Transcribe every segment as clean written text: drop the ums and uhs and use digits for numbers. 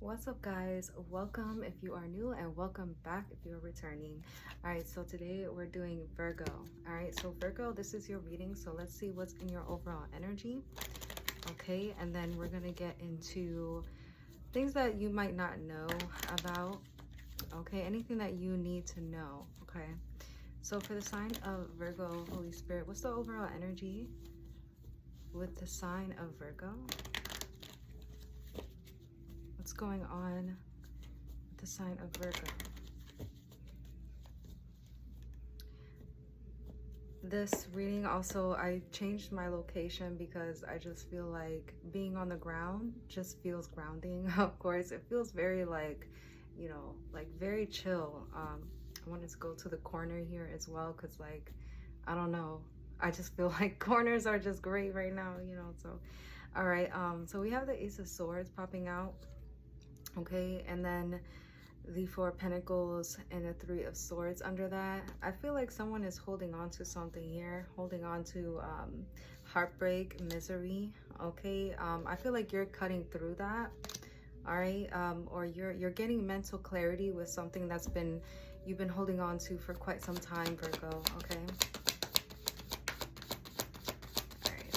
What's up, guys? Welcome if you are new, and welcome back if you're returning. All right, so today we're doing Virgo. All right, so Virgo, this is your reading, so let's see what's in your overall energy. Okay, and then we're gonna get into things that you might not know about. Okay, anything that you need to know. Okay, so for the sign of Virgo, Holy Spirit, what's the overall energy with the sign of Virgo? What's going on with the sign of Virgo? This reading also, I changed my location because I just feel like being on the ground just feels grounding. Of course, it feels very like, you know, like very chill. I wanted to go to the corner here as well because, like, I don't know, I just feel like corners are just great right now, you know. So all right, so we have the Ace of Swords popping out. Okay, and then the Four of Pentacles and the Three of Swords under that. I feel like someone is holding on to something here, holding on to heartbreak, misery. Okay, I feel like you're cutting through that. All right, or you're getting mental clarity with something that's been you've been holding on to for quite some time, Virgo. Okay.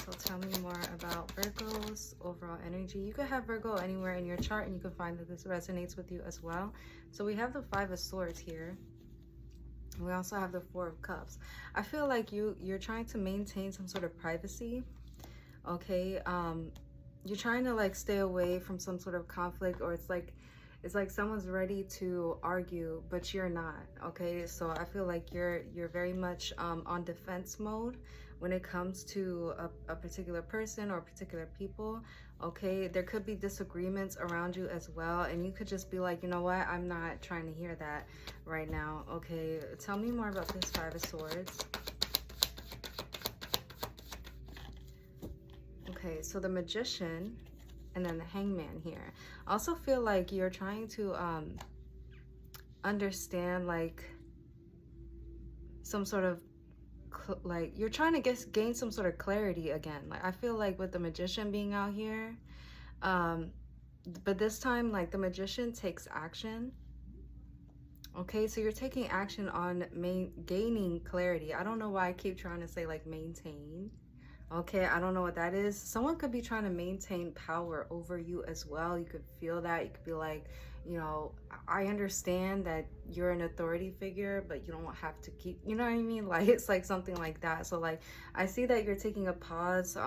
So tell me more about Virgo's overall energy. You could have Virgo anywhere in your chart and you can find that this resonates with you as well. So we have the Five of Swords here. We also have the Four of Cups. I feel like you're trying to maintain some sort of privacy. Okay, you're trying to like stay away from some sort of conflict, or it's like someone's ready to argue but you're not. Okay, so I feel like you're very much on defense mode when it comes to a particular person or particular people. Okay, there could be disagreements around you as well, and you could just be like, you know what, I'm not trying to hear that right now. Okay, tell me more about this Five of Swords. Okay, so the Magician and then the Hangman here. I also feel like you're trying to understand like some sort of like you're trying to gain some sort of clarity again. Like I feel like with the Magician being out here, but this time like the Magician takes action. Okay, so you're taking action on gaining clarity. I don't know why I keep trying to say like maintain. Okay, I don't know what that is. Someone could be trying to maintain power over you as well. You could feel that. You could be like, you know, I understand that you're an authority figure, but you don't have to keep, you know what I mean? Like, it's like something like that. So like, I see that you're taking a pause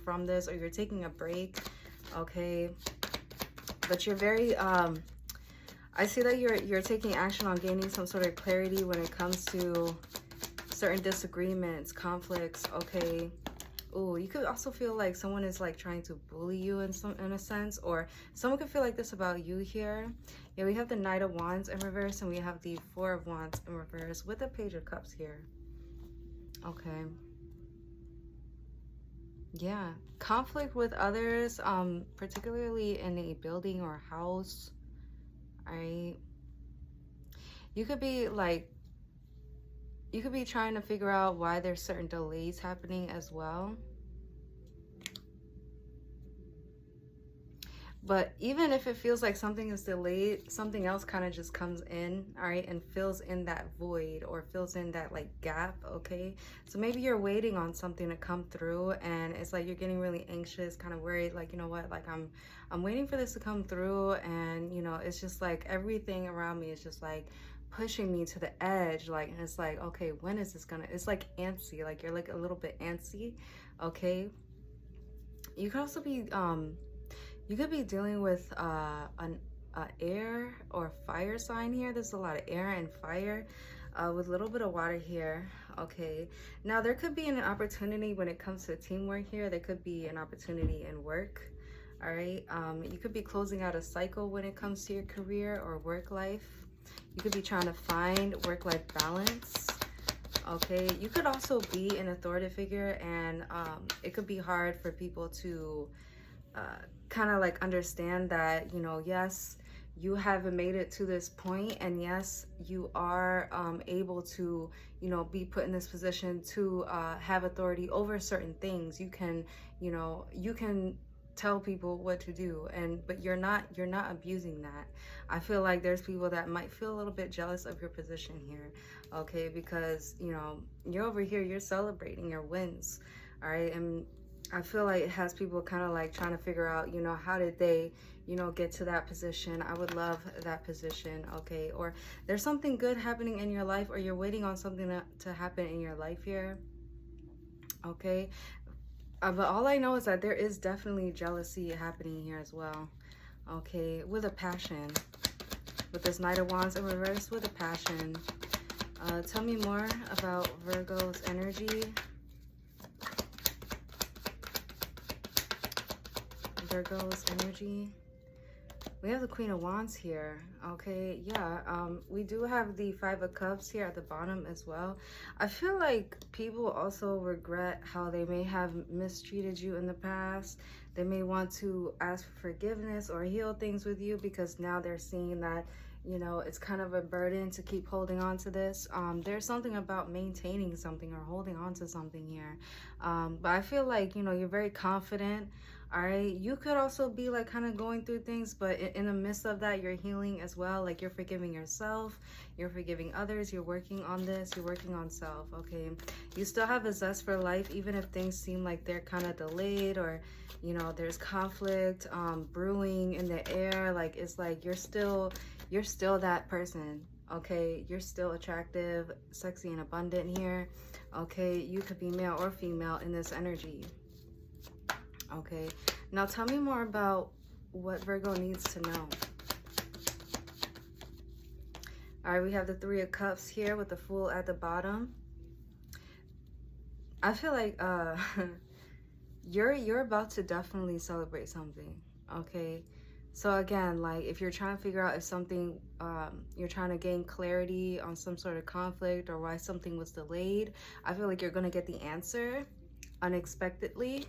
from this, or you're taking a break. Okay, but you're very, I see that you're taking action on gaining some sort of clarity when it comes to certain disagreements, conflicts. Okay. Oh, you could also feel like someone is like trying to bully you in a sense, or someone could feel like this about you here. Yeah, we have the Knight of Wands in reverse, and we have the Four of Wands in reverse with the Page of Cups here. Okay. Yeah, conflict with others, particularly in a building or house. All right. You could be like, you could be trying to figure out why there's certain delays happening as well. But even if it feels like something is delayed, something else kind of just comes in, all right, and fills in that void or fills in that like gap. Okay, so maybe you're waiting on something to come through, and it's like you're getting really anxious, kind of worried, like, you know what, like I'm waiting for this to come through, and you know, it's just like everything around me is just like pushing me to the edge, like, and it's like, okay, when is this gonna, it's like antsy, like you're like a little bit antsy. Okay, you could also be you could be dealing with an air or fire sign here. There's a lot of air and fire with a little bit of water here. Okay, now there could be an opportunity when it comes to teamwork here. There could be an opportunity in work. All right, you could be closing out a cycle when it comes to your career or work life. You could be trying to find work-life balance. Okay, you could also be an authority figure, and it could be hard for people to kind of like understand that, you know, yes, you haven't made it to this point, and yes, you are able to, you know, be put in this position to have authority over certain things. You can, you know, you can tell people what to do, and but you're not abusing that. I feel like there's people that might feel a little bit jealous of your position here, okay, because, you know, you're over here, you're celebrating your wins, all right. And I feel like it has people kind of like trying to figure out, you know, how did they, you know, get to that position. I would love that position, okay. Or there's something good happening in your life, or you're waiting on something to happen in your life here, okay. But all I know is that there is definitely jealousy happening here as well, okay, with a passion. With this Knight of Wands in reverse, with a passion. Tell me more about Virgo's energy. Virgo's energy. We have the Queen of Wands here, okay. Yeah, we do have the Five of Cups here at the bottom as well. I feel like people also regret how they may have mistreated you in the past. They may want to ask for forgiveness or heal things with you, because now they're seeing that, you know, it's kind of a burden to keep holding on to this. There's something about maintaining something or holding on to something here. But I feel like, you know, you're very confident. All right, you could also be like kind of going through things, but in the midst of that, you're healing as well. Like you're forgiving yourself, you're forgiving others, you're working on this, you're working on self, okay. You still have a zest for life, even if things seem like they're kind of delayed, or, you know, there's conflict brewing in the air. Like it's like you're still that person, okay. You're still attractive, sexy, and abundant here, okay. You could be male or female in this energy. Okay, now tell me more about what Virgo needs to know. All right, we have the Three of Cups here with the Fool at the bottom. I feel like you're about to definitely celebrate something, okay? So again, like if you're trying to figure out if something, you're trying to gain clarity on some sort of conflict or why something was delayed, I feel like you're going to get the answer unexpectedly.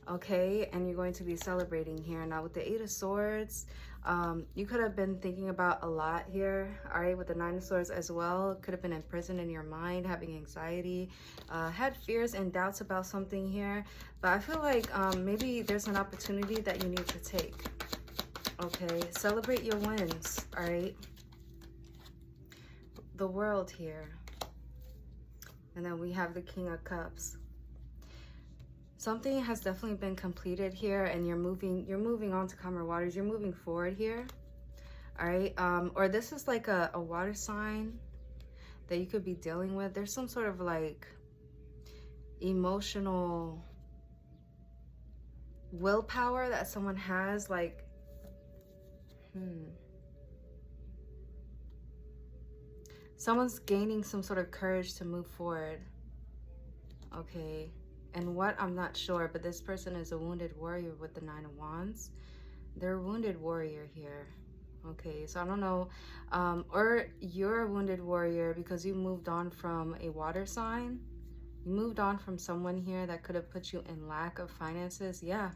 Okay, and you're going to be celebrating here. Now with the Eight of Swords, you could have been thinking about a lot here, all right, with the Nine of Swords as well. Could have been imprisoned in your mind, having anxiety, had fears and doubts about something here. But I feel like maybe there's an opportunity that you need to take, okay. Celebrate your wins, all right. The World here, and then we have the King of Cups. Something has definitely been completed here, and you're moving on to calmer waters. You're moving forward here, all right. Or this is like a water sign that you could be dealing with. There's some sort of like emotional willpower that someone has, like someone's gaining some sort of courage to move forward, okay. And what, I'm not sure, but this person is a wounded warrior with the Nine of Wands. They're a wounded warrior here, okay. So I don't know, or you're a wounded warrior because you moved on from a water sign. You moved on from someone here that could have put you in lack of finances. Yeah,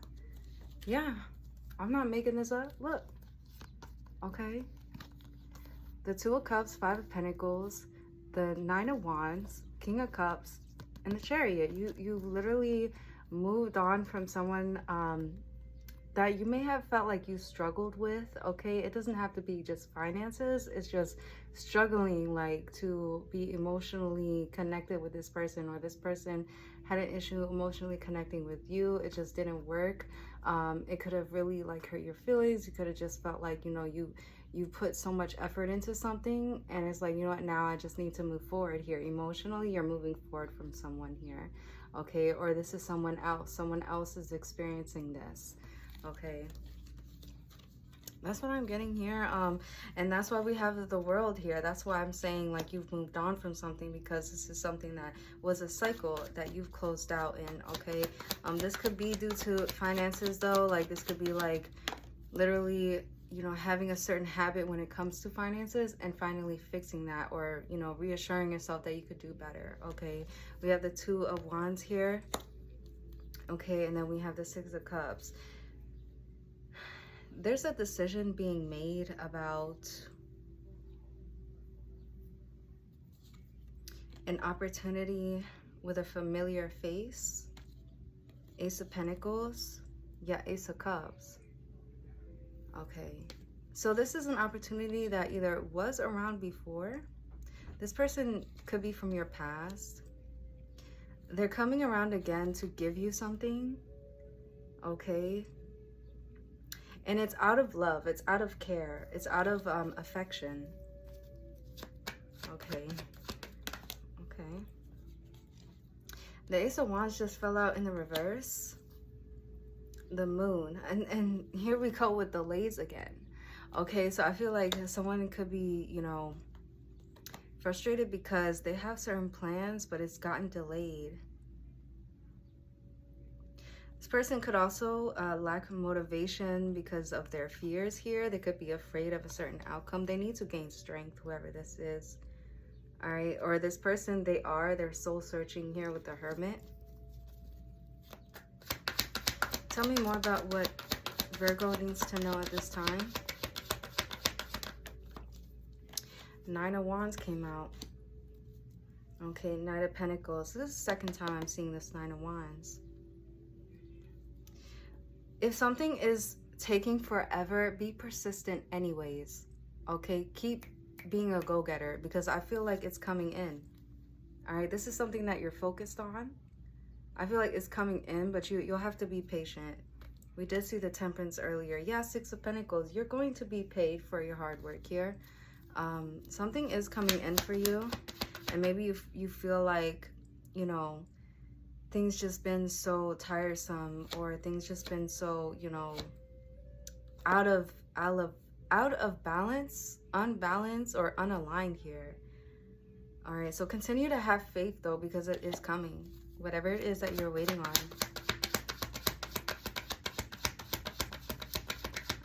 I'm not making this up. Look, okay. The Two of Cups, Five of Pentacles, the Nine of Wands, King of Cups, and the Chariot. You literally moved on from someone that you may have felt like you struggled with, okay. It doesn't have to be just finances. It's just struggling like to be emotionally connected with this person, or this person had an issue emotionally connecting with you. It just didn't work. It could have really like hurt your feelings. You could have just felt like, you know, you put so much effort into something, and it's like, you know what, now I just need to move forward here. Emotionally, you're moving forward from someone here, okay. Or this is someone else is experiencing this, okay. That's what I'm getting here. And that's why we have the world here. That's why I'm saying like you've moved on from something, because this is something that was a cycle that you've closed out in, okay? This could be due to finances though. Like this could be like literally, you know, having a certain habit when it comes to finances and finally fixing that, or, you know, reassuring yourself that you could do better, okay? We have the Two of Wands here, okay? And then we have the Six of Cups. There's a decision being made about an opportunity with a familiar face. Ace of Pentacles. Yeah, Ace of Cups. Okay. So this is an opportunity that either was around before. This person could be from your past. They're coming around again to give you something. Okay. And it's out of love, it's out of care, it's out of affection. Okay. Okay. The Ace of Wands just fell out in the reverse. The Moon. And here we go with delays again. Okay, so I feel like someone could be, you know, frustrated because they have certain plans, but it's gotten delayed. This person could also lack motivation because of their fears here. They could be afraid of a certain outcome. They need to gain strength, whoever this is. All right. Or this person, they're soul searching here with the Hermit. Tell me more about what Virgo needs to know at this time. Nine of Wands came out. Okay, Knight of Pentacles. This is the second time I'm seeing this Nine of Wands. If something is taking forever, be persistent anyways, okay? Keep being a go-getter, because I feel like it's coming in, all right? This is something that you're focused on. I feel like it's coming in, but you'll have to be patient. We did see the Temperance earlier. Yeah, Six of Pentacles. You're going to be paid for your hard work here. Something is coming in for you, and maybe you feel like, you know, things just been so tiresome, or things just been so, you know, out of balance, unbalanced, or unaligned here. All right, so continue to have faith though, because it is coming, whatever it is that you're waiting on.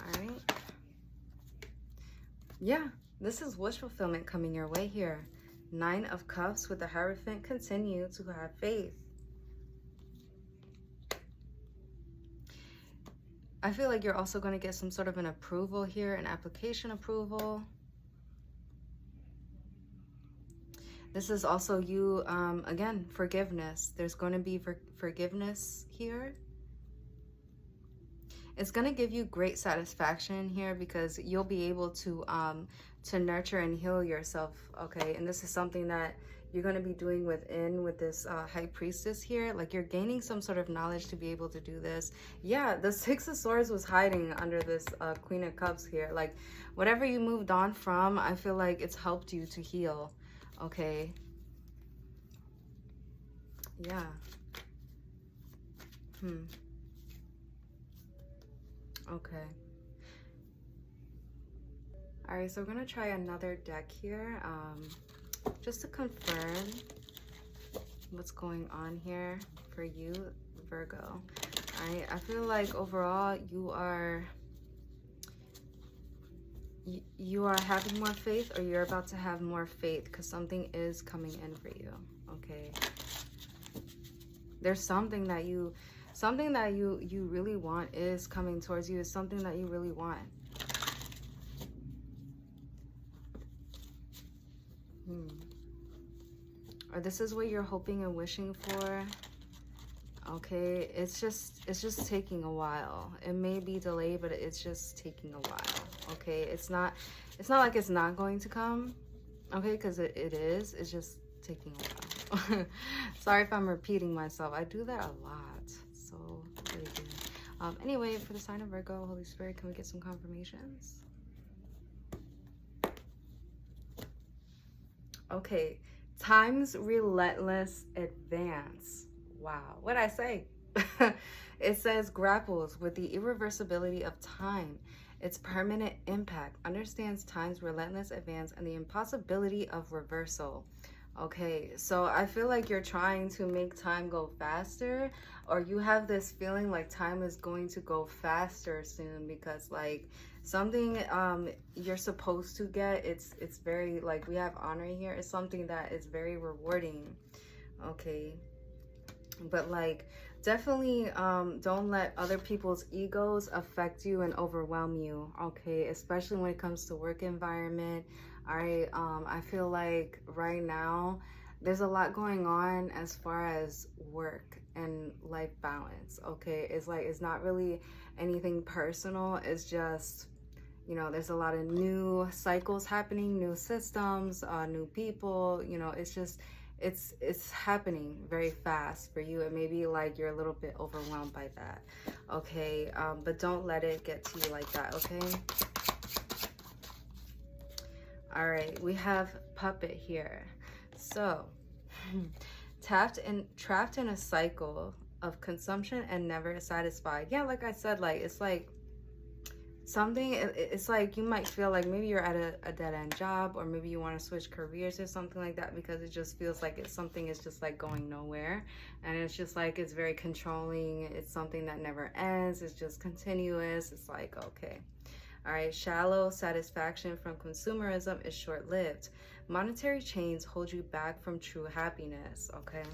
All right. Yeah, this is wish fulfillment coming your way here. Nine of Cups with the Hierophant. Continue to have faith. I feel like you're also going to get some sort of an approval here, an application approval. This is also you, again, forgiveness. There's going to be forgiveness here. It's going to give you great satisfaction here, because you'll be able to nurture and heal yourself, okay? And this is something that you're going to be doing with this High Priestess here. Like, you're gaining some sort of knowledge to be able to do this. Yeah, the Six of Swords was hiding under this Queen of Cups here. Like, whatever you moved on from, I feel like it's helped you to heal, okay? Yeah. Okay. All right, so we're going to try another deck here. Just to confirm what's going on here for you, Virgo. I feel like overall you are having more faith, or you're about to have more faith, because something is coming in for you, okay? There's something that you really want is coming towards you. It's something that you really want. Or this is what you're hoping and wishing for. Okay, it's just taking a while. It may be delayed, but it's just taking a while. Okay, it's not like it's not going to come. Okay, because it is. It's just taking a while. Sorry if I'm repeating myself. I do that a lot. So crazy. Anyway, for the sign of Virgo, Holy Spirit, can we get some confirmations? Okay. Time's relentless advance. Wow, what'd I say? It says grapples with the irreversibility of time. Its permanent impact, understands time's relentless advance and the impossibility of reversal. Okay, so I feel like you're trying to make time go faster, or you have this feeling like time is going to go faster soon because like something you're supposed to get, it's very like we have honor here. It's something that is very rewarding. Okay, but like definitely don't let other people's egos affect you and overwhelm you. Okay, especially when it comes to work environment. I feel like right now there's a lot going on as far as work and life balance. Okay, it's like it's not really anything personal, it's just, you know, there's a lot of new cycles happening, new systems, new people, you know, it's just it's happening very fast for you, and maybe like you're a little bit overwhelmed by that. Okay, but don't let it get to you like that. Okay, all right, we have puppet here. So trapped in a cycle of consumption and never satisfied. Yeah, like I said, like it's like something, it's like you might feel like maybe you're at a dead-end job, or maybe you want to switch careers or something like that, because it just feels like it's something is just like going nowhere, and it's just like it's very controlling. It's something that never ends, it's just continuous. It's like, okay, all right, shallow satisfaction from consumerism is short-lived. Monetary chains hold you back from true happiness. Okay,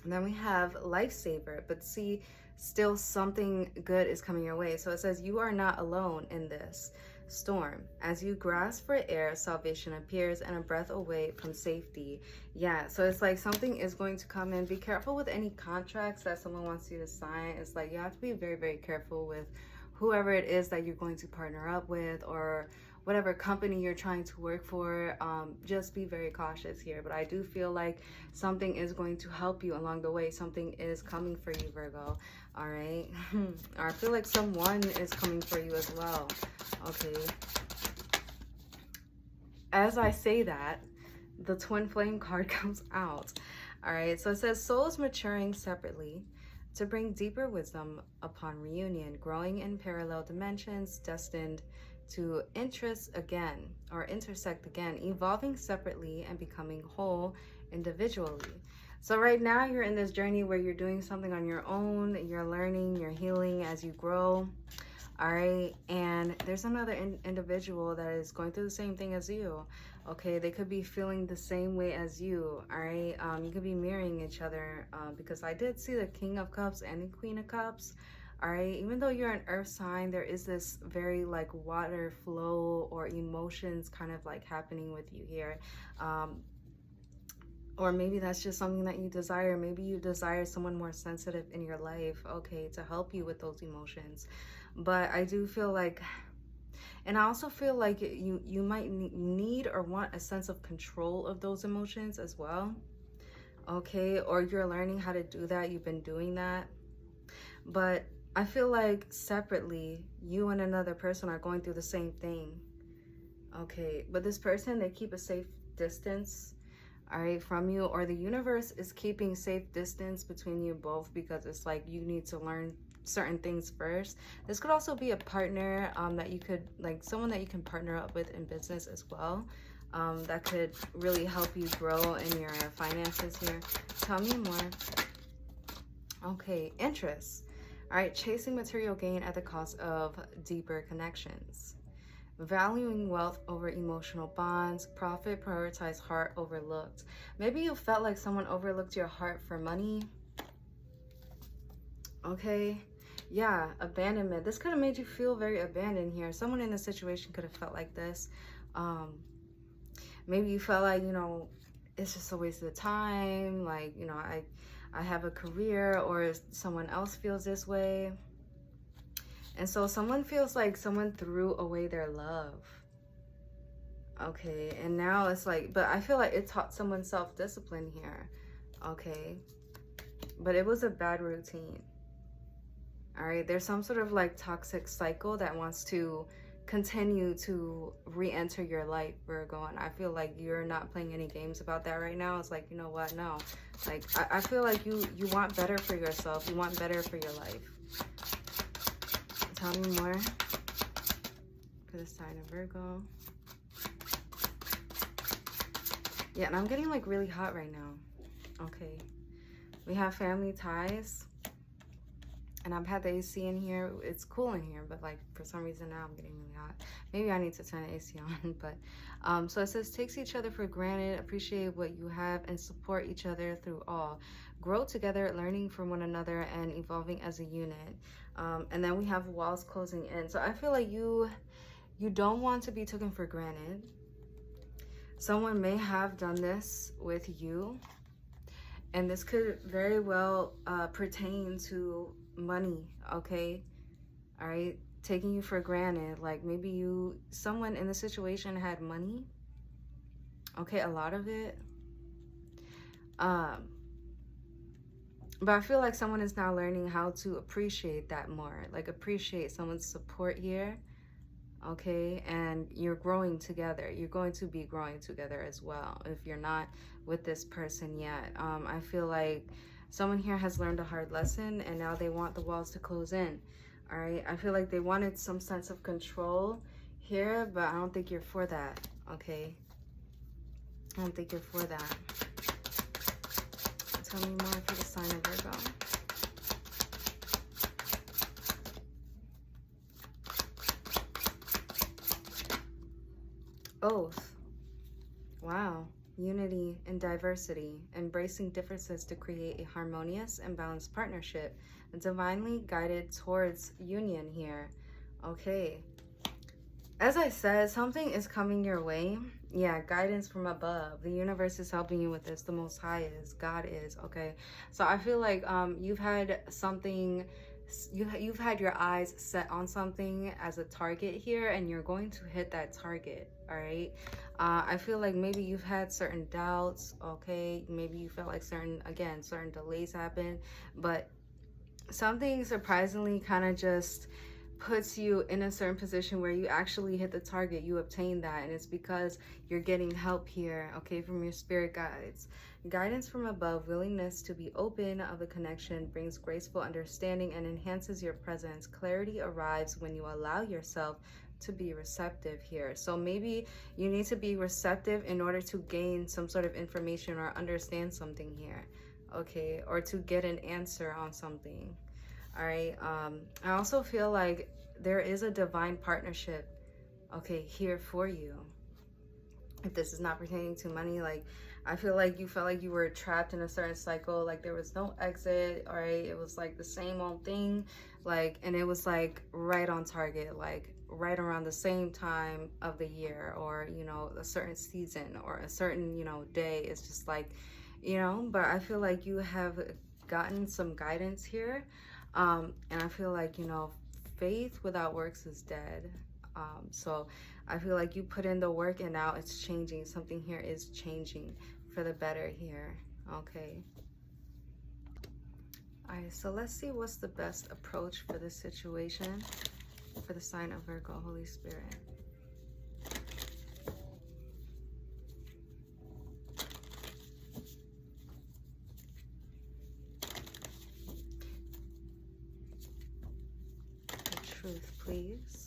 and then we have lifesaver, but see, still something good is coming your way. So it says you are not alone in this storm. As you grasp for air, salvation appears and a breath away from safety. Yeah, so it's like something is going to come in. Be careful with any contracts that someone wants you to sign. It's like you have to be very, very careful with whoever it is that you're going to partner up with, or whatever company you're trying to work for. Just be very cautious here. But I do feel like something is going to help you along the way. Something is coming for you, Virgo. All right. Or I feel like someone is coming for you as well. Okay. As I say that, the twin flame card comes out. All right. So it says souls maturing separately to bring deeper wisdom upon reunion, growing in parallel dimensions, destined to intersect again, evolving separately and becoming whole individually. So right now you're in this journey where you're doing something on your own, you're learning, you're healing as you grow. All right, and there's another individual that is going through the same thing as you. Okay, they could be feeling the same way as you. All right, you could be mirroring each other, because I did see the King of Cups and the Queen of Cups. All right, even though you're an earth sign, there is this very like water flow or emotions kind of like happening with you here. Or maybe that's just something that you desire. Maybe you desire someone more sensitive in your life, okay, to help you with those emotions. But I do feel like, and I also feel like you might need or want a sense of control of those emotions as well. Okay, or you're learning how to do that. You've been doing that. But I feel like separately, you and another person are going through the same thing. Okay, but this person, they keep a safe distance, all right, from you, or the universe is keeping safe distance between you both, because it's like you need to learn certain things first. This could also be a partner that you could, like someone that you can partner up with in business as well, that could really help you grow in your finances here. Tell me more. Okay, interest. All right, chasing material gain at the cost of deeper connections. Valuing wealth over emotional bonds. Profit, prioritize heart, overlooked. Maybe you felt like someone overlooked your heart for money. Okay, yeah, abandonment. This could have made you feel very abandoned here. Someone in this situation could have felt like this. Maybe you felt like, you know, it's just a waste of time. Like, you know, I have a career, or someone else feels this way. And so someone feels like someone threw away their love. Okay, and now it's like, but I feel like it taught someone self-discipline here. Okay, but it was a bad routine. All right, there's some sort of like toxic cycle that wants to continue to re-enter your life, Virgo, and I feel like you're not playing any games about that right now. It's like, you know what, no, like I feel like you want better for yourself, you want better for your life. Tell me more. for the sign of Virgo. Yeah, and I'm getting like really hot right now. Okay. We have family ties. And I've had the AC in here. It's cool in here, but like for some reason now I'm getting really hot. Maybe I need to turn the AC on. But so it says, takes each other for granted, appreciate what you have, and support each other through all. Grow together, learning from one another, and evolving as a unit. And then we have walls closing in. So I feel like you don't want to be taken for granted. Someone may have done this with you, and this could very well pertain to money, okay? All right, taking you for granted. Like maybe someone in the situation had money, okay, a lot of it. But I feel like someone is now learning how to appreciate that more, like appreciate someone's support here, okay? And you're growing together. You're going to be growing together as well if you're not with this person yet. I feel like someone here has learned a hard lesson, and now they want the walls to close in. All right, I feel like they wanted some sense of control here, but I don't think you're for that, okay? I don't think you're for that. Tell me more for the sign of Virgo. Oath. Wow. Unity and diversity, embracing differences to create a harmonious and balanced partnership, and divinely guided towards union here. Okay. As I said, something is coming your way. Yeah, guidance from above. The universe is helping you with this. The Most High is. God is. Okay. So I feel like you've had something, you've had your eyes set on something as a target here, and you're going to hit that target. All right. I feel like maybe you've had certain doubts, okay? Maybe you felt like certain delays happen, but something surprisingly kind of just puts you in a certain position where you actually hit the target. You obtain that, and it's because you're getting help here, okay, from your spirit guides. Guidance from above, willingness to be open of the connection brings graceful understanding and enhances your presence. Clarity arrives when you allow yourself to be receptive here. So maybe you need to be receptive in order to gain some sort of information or understand something here, okay, or to get an answer on something. All right. I also feel like there is a divine partnership, okay, here for you. If this is not pertaining to money, like I feel like you felt like you were trapped in a certain cycle, like there was no exit. All right, it was like the same old thing, like, and it was like right on target, like right around the same time of the year, or you know, a certain season or a certain, you know, day. It's just like, you know, but I feel like you have gotten some guidance here, and I feel like, you know, faith without works is dead. So I feel like you put in the work, and now it's changing. Something here is changing for the better here, okay? All right, so let's see what's the best approach for this situation for the sign of Virgo, Holy Spirit. The truth, please.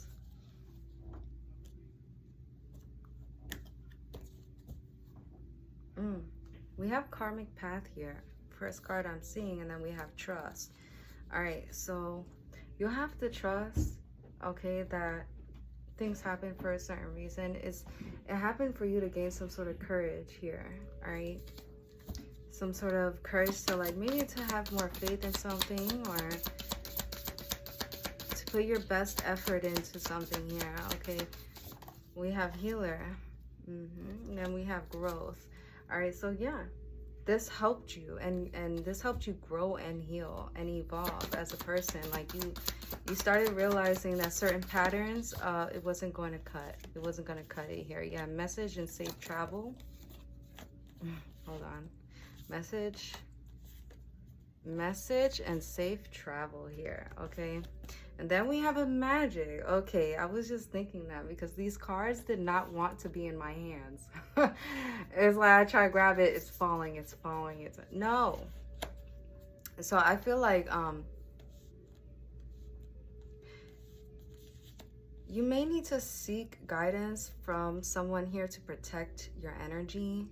We have karmic path here. First card I'm seeing, and then we have trust. All right, so you have to trust, okay, that things happen for a certain reason. It happened for you to gain some sort of courage here, all right? Some sort of courage to, like, maybe to have more faith in something, or to put your best effort into something here, okay? We have healer, and then we have growth. All right, so yeah, this helped you, and this helped you grow and heal and evolve as a person. Like you started realizing that certain patterns, it wasn't going to cut. It wasn't going to cut it here. Yeah, message and safe travel. Hold on. Message and safe travel here, okay? And then we have a magic. Okay, I was just thinking that because these cards did not want to be in my hands. It's like I try to grab it, it's falling. No. So I feel like You may need to seek guidance from someone here to protect your energy.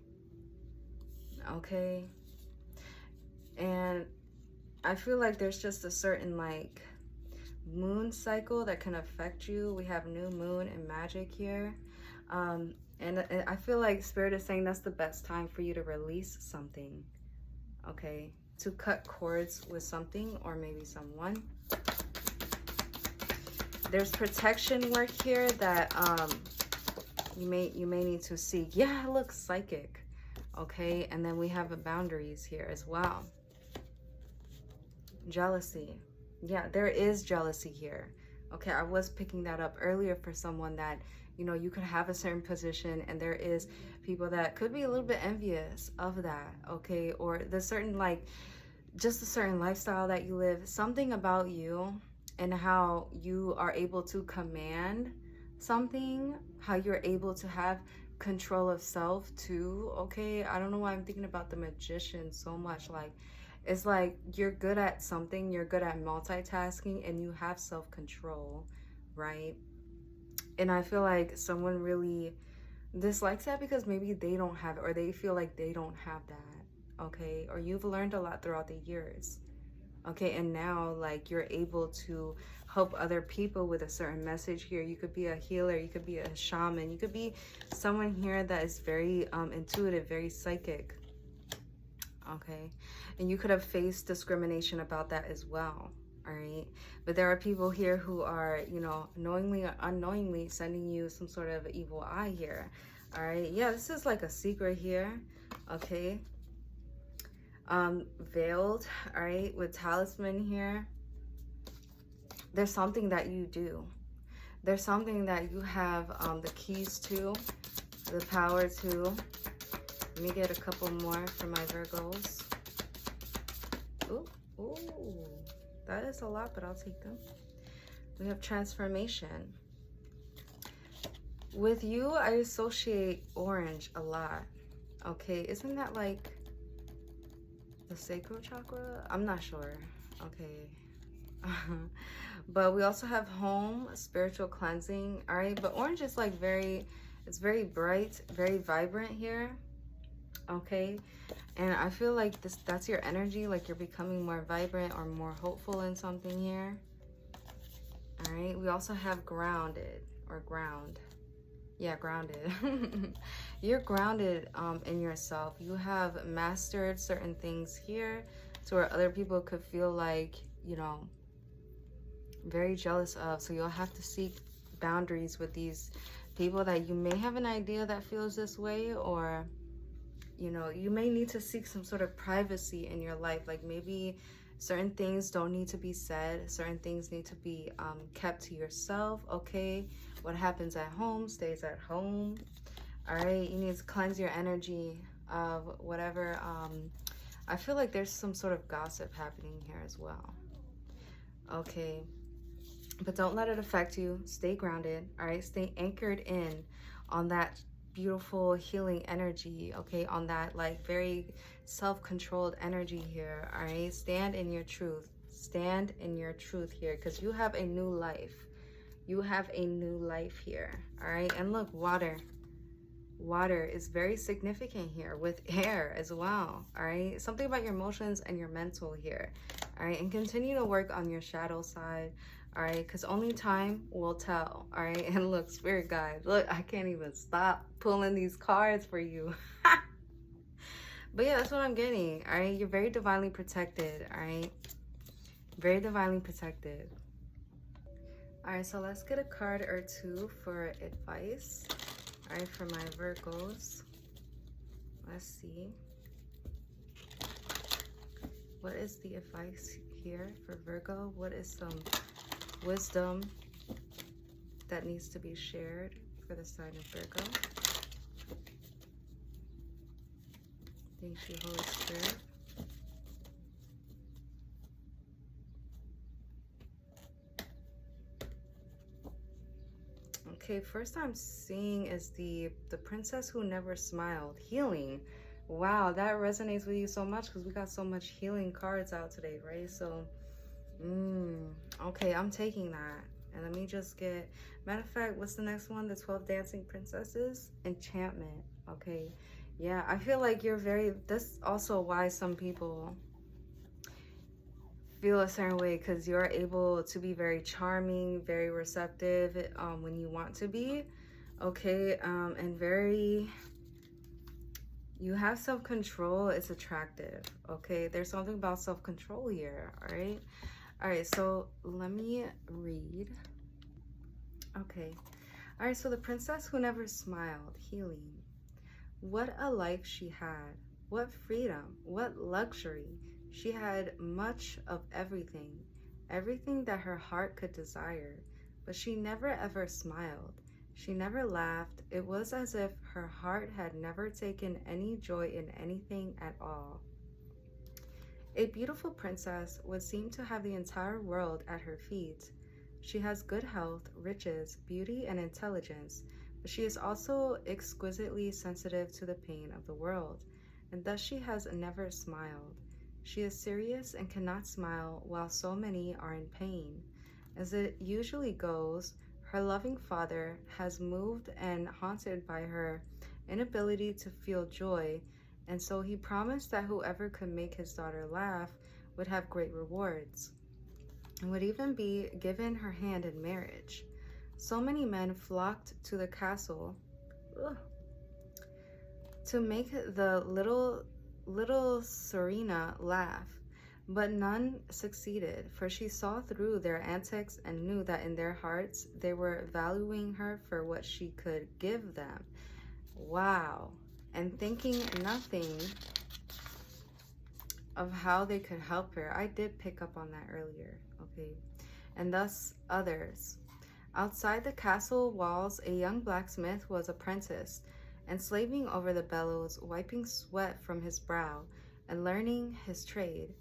Okay. And I feel like there's just a certain like moon cycle that can affect you. We have new moon and magic here. And I feel like Spirit is saying that's the best time for you to release something. Okay. To cut cords with something or maybe someone. There's protection work here that you may need to seek. Yeah, it looks psychic. Okay, and then we have boundaries here as well. Jealousy. Yeah, there is jealousy here. Okay, I was picking that up earlier for someone that, you know, you could have a certain position and there is people that could be a little bit envious of that. Okay, or the certain like just a certain lifestyle that you live, something about you and how you are able to command something, how you're able to have control of self too. Okay, I don't know why I'm thinking about the Magician so much. Like, it's like you're good at something, you're good at multitasking, and you have self-control, right? And I feel like someone really dislikes that because maybe they don't have it, or they feel like they don't have that. Okay, or you've learned a lot throughout the years. Okay, and now like you're able to help other people with a certain message here. You could be a healer, you could be a shaman, you could be someone here that is very intuitive, very psychic. Okay, and you could have faced discrimination about that as well. All right, but there are people here who are, you know, knowingly or unknowingly sending you some sort of evil eye here. All right, yeah, this is like a secret here. Okay, veiled, all right, with talisman here. There's something that you do. There's something that you have the keys to, the power to. Let me get a couple more for my Virgos. Ooh, ooh, that is a lot, but I'll take them. We have transformation. With you, I associate orange a lot. Okay, isn't that like the sacral chakra? I'm not sure. Okay. But we also have home, spiritual cleansing. All right, but orange is like it's very bright, very vibrant here. Okay, and I feel like that's your energy, like you're becoming more vibrant or more hopeful in something here. All right, we also have grounded or ground. Yeah, grounded. You're grounded in yourself. You have mastered certain things here to where other people could feel like, you know, very jealous of. So you'll have to seek boundaries with these people that you may have an idea that feels this way, or, you know, you may need to seek some sort of privacy in your life. Like maybe certain things don't need to be said. Certain things need to be kept to yourself. Okay, what happens at home stays at home. All right, you need to cleanse your energy of whatever. I feel like there's some sort of gossip happening here as well. Okay, but don't let it affect you. Stay grounded. All right, stay anchored in on that beautiful healing energy. Okay, on that like very self-controlled energy here. All right, stand in your truth. Stand in your truth here, because you have a new life. You have a new life here. All right, and look, water. Water is very significant here with air as well. All right, something about your emotions and your mental here. All right, and continue to work on your shadow side. All right, because only time will tell. All right, and look, spirit guide, look, I can't even stop pulling these cards for you. But yeah, that's what I'm getting. All right, you're very divinely protected. All right, very divinely protected. All right, so let's get a card or two for advice. All right, for my Virgos. Let's see. What is the advice here for Virgo? What is some wisdom that needs to be shared for the sign of Virgo? Thank you, Holy Spirit. Okay, first I'm seeing is the princess who never smiled. Healing. Wow, that resonates with you so much because we got so much healing cards out today, right? So, okay, I'm taking that. And let me just get, matter of fact, what's the next one? The 12 Dancing Princesses? Enchantment. Okay. Yeah, I feel like you're very, that's also why some people feel a certain way, because you're able to be very charming, very receptive when you want to be. Okay. And very, you have self-control. It's attractive. Okay. There's something about self-control here. All right. All right. So let me read. Okay. All right. So the princess who never smiled, healing. What a life she had. What freedom. What luxury. She had much of everything. Everything that her heart could desire. But she never ever smiled. She never laughed. It was as if her heart had never taken any joy in anything at all. A beautiful princess would seem to have the entire world at her feet. She has good health, riches, beauty, and intelligence, but she is also exquisitely sensitive to the pain of the world, and thus she has never smiled. She is serious and cannot smile while so many are in pain. As it usually goes, her loving father has moved and haunted by her inability to feel joy, and so he promised that whoever could make his daughter laugh would have great rewards, and would even be given her hand in marriage. So many men flocked to the castle to make the little Serena laugh, but none succeeded, for she saw through their antics and knew that in their hearts they were valuing her for what she could give them. Wow. And thinking nothing of how they could help her. I did pick up on that earlier. Okay. And thus others. Outside the castle walls, a young blacksmith was apprenticed, enslaving over the bellows, wiping sweat from his brow, and learning his trade.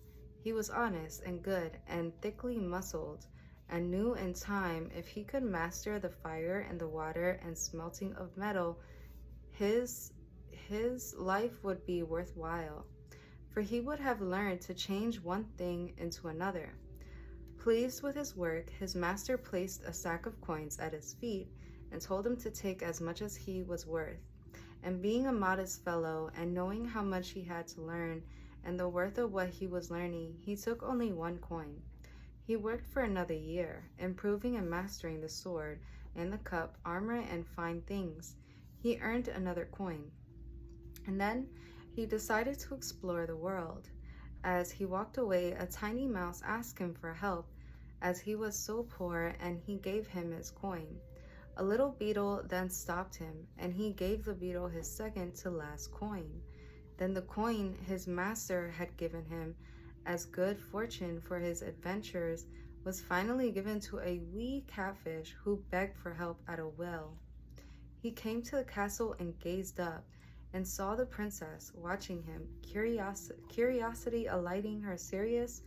He was honest and good and thickly muscled, and knew in time if he could master the fire and the water and smelting of metal, his life would be worthwhile, for he would have learned to change one thing into another. Pleased with his work, his master placed a sack of coins at his feet and told him to take as much as he was worth. And being a modest fellow and knowing how much he had to learn and the worth of what he was learning, he took only one coin. He worked for another year, improving and mastering the sword and the cup, armor, and fine things. He earned another coin. And then he decided to explore the world. As he walked away, a tiny mouse asked him for help, as he was so poor, and he gave him his coin. A little beetle then stopped him, and he gave the beetle his second to last coin. Then the coin his master had given him as good fortune for his adventures was finally given to a wee catfish who begged for help at a well. He came to the castle and gazed up, and saw the princess watching him, curiosity alighting her serious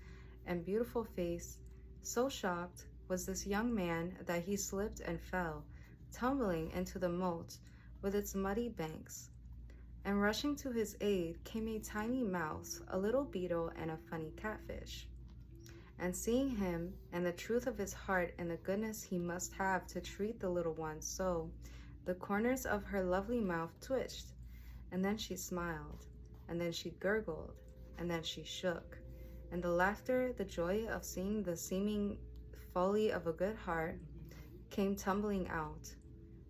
and beautiful face. So shocked was this young man that he slipped and fell, tumbling into the moat with its muddy banks. And rushing to his aid came a tiny mouse, a little beetle, and a funny catfish. And seeing him and the truth of his heart and the goodness he must have to treat the little one so, the corners of her lovely mouth twitched, and then she smiled, and then she gurgled, and then she shook, and the laughter, the joy of seeing the seeming folly of a good heart, came tumbling out.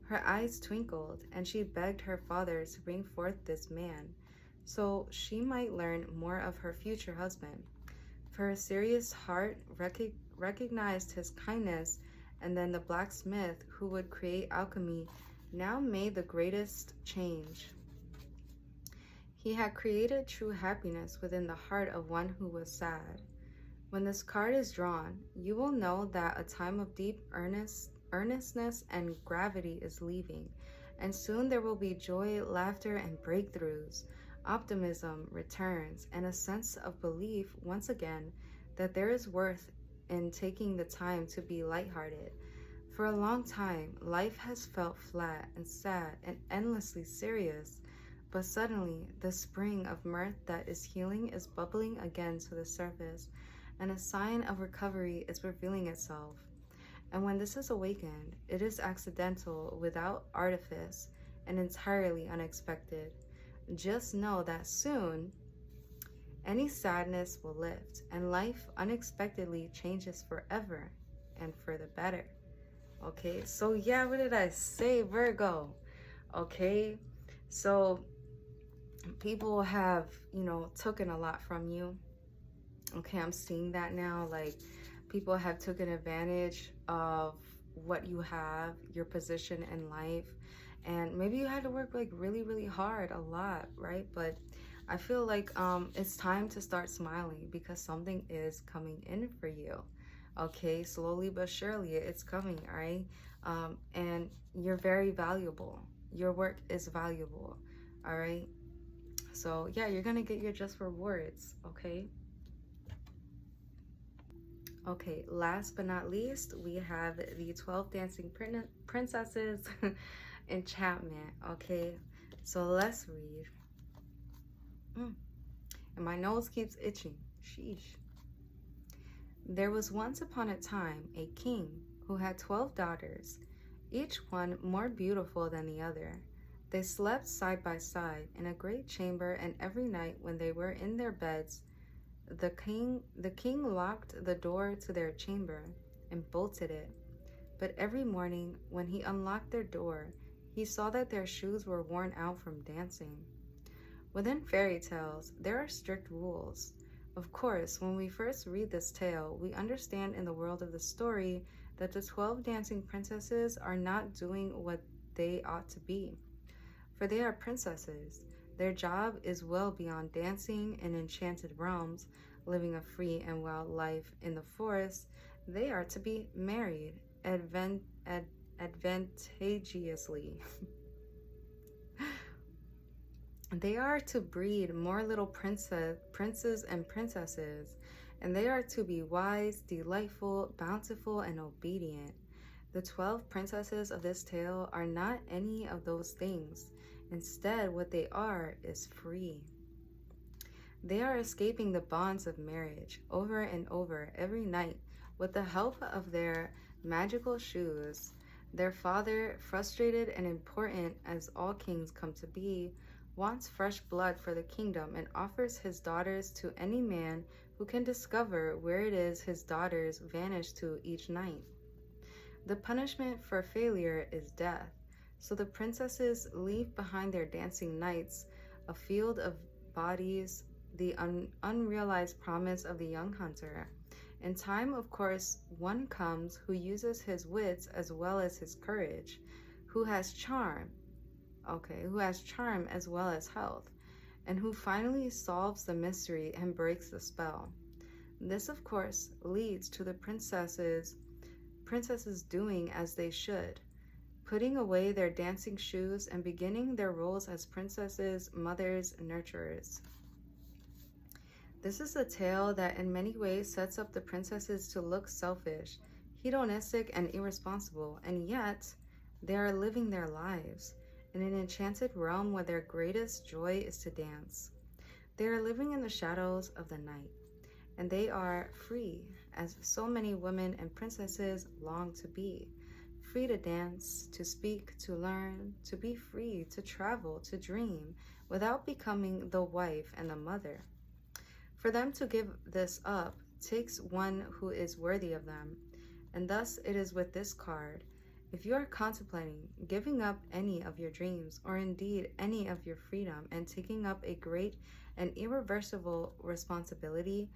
Her eyes twinkled, and she begged her father to bring forth this man, so she might learn more of her future husband. For her serious heart recognized his kindness, and then the blacksmith who would create alchemy now made the greatest change. He had created true happiness within the heart of one who was sad. When this card is drawn, you will know that a time of deep earnestness and gravity is leaving, and soon there will be joy, laughter, and breakthroughs. Optimism returns, and a sense of belief once again that there is worth in taking the time to be lighthearted. For a long time, life has felt flat and sad and endlessly serious, but suddenly the spring of mirth that is healing is bubbling again to the surface, and a sign of recovery is revealing itself. And when this is awakened, it is accidental, without artifice, and entirely unexpected. Just know that soon any sadness will lift, and life unexpectedly changes forever and for the better. Okay, so yeah, what did I say, Virgo? Okay, so people have, taken a lot from you. Okay, I'm seeing that now. Like, people have taken advantage of what you have, your position in life. And maybe you had to work like really, really hard, a lot, right? But I feel like it's time to start smiling because something is coming in for you. Okay, slowly but surely it's coming, all right? And you're very valuable. Your work is valuable, all right? So yeah, you're gonna get your just rewards, okay? Okay, last but not least, we have the 12 Dancing Princesses enchantment, okay? So let's read. And my nose keeps itching. Sheesh. There was once upon a time a king who had 12 daughters, each one more beautiful than the other. They slept side by side in a great chamber, and every night when they were in their beds, the king locked the door to their chamber and bolted it. But every morning when he unlocked their door, he saw that their shoes were worn out from dancing. Within fairy tales, there are strict rules. Of course, when we first read this tale, we understand in the world of the story that the 12 dancing princesses are not doing what they ought to be. For they are princesses. Their job is well beyond dancing in enchanted realms, living a free and wild life in the forest. They are to be married advantageously. They are to breed more little princes and princesses, and they are to be wise, delightful, bountiful, and obedient. The 12 princesses of this tale are not any of those things. Instead, what they are is free. They are escaping the bonds of marriage over and over every night with the help of their magical shoes. Their father, frustrated and important as all kings come to be, wants fresh blood for the kingdom and offers his daughters to any man who can discover where it is his daughters vanish to each night. The punishment for failure is death. So the princesses leave behind their dancing nights, a field of bodies, the unrealized promise of the young hunter. In time, of course, one comes who uses his wits as well as his courage, who has charm as well as health, and who finally solves the mystery and breaks the spell. This, of course, leads to the princesses doing as they should, putting away their dancing shoes and beginning their roles as princesses, mothers, and nurturers. This is a tale that in many ways sets up the princesses to look selfish, hedonistic, and irresponsible, and yet they are living their lives in an enchanted realm where their greatest joy is to dance. They are living in the shadows of the night, and they are free, as so many women and princesses long to be. Free to dance, to speak, to learn, to be free, to travel, to dream, without becoming the wife and the mother. For them to give this up takes one who is worthy of them, and thus it is with this card. If you are contemplating giving up any of your dreams, or indeed any of your freedom, and taking up a great and irreversible responsibility,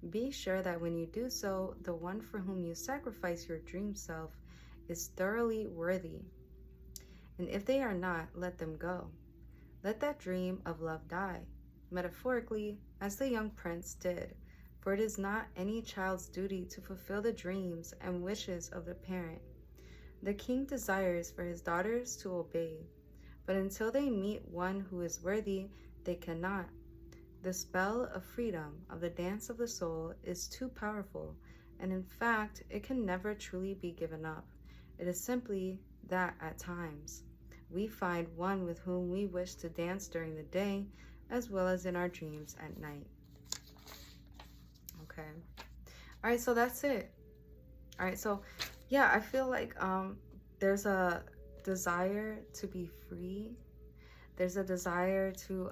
be sure that when you do so, the one for whom you sacrifice your dream self is thoroughly worthy. And if they are not, let them go. Let that dream of love die, metaphorically, as the young prince did, for it is not any child's duty to fulfill the dreams and wishes of the parent. The king desires for his daughters to obey, but until they meet one who is worthy, they cannot. The spell of freedom, of the dance of the soul, is too powerful, and in fact, it can never truly be given up. It is simply that at times we find one with whom we wish to dance during the day, as well as in our dreams at night. Okay. All right, so that's it. All right, so yeah, I feel like there's a desire to be free. There's a desire to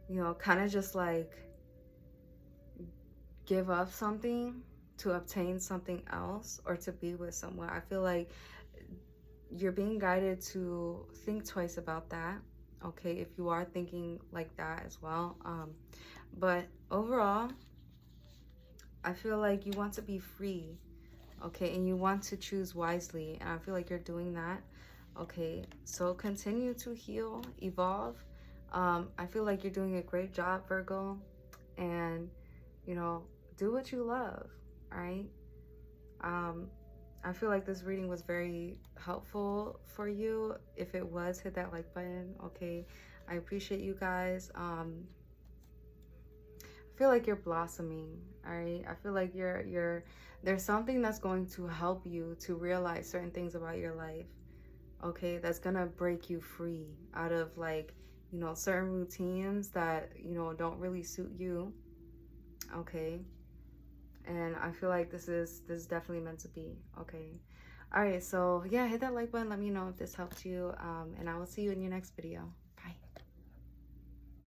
you know, kind of just like give up something to obtain something else or to be with someone. I feel like you're being guided to think twice about that. Okay, if you are thinking like that as well. But overall, I feel like you want to be free, okay, and you want to choose wisely, and I feel like you're doing that. Okay, so continue to heal, evolve. I feel like you're doing a great job, Virgo, and you know, do what you love. All right. um I feel like this reading was very helpful for you. If it was, hit that like button. Okay, I appreciate you guys. I feel like you're blossoming. All right, I feel like you're there's something that's going to help you to realize certain things about your life. Okay, that's gonna break you free out of, like, you know, certain routines that, you know, don't really suit you. Okay, and I feel like this is definitely meant to be. Okay, all right, so yeah, hit that like button, let me know if this helped you, and I will see you in your next video.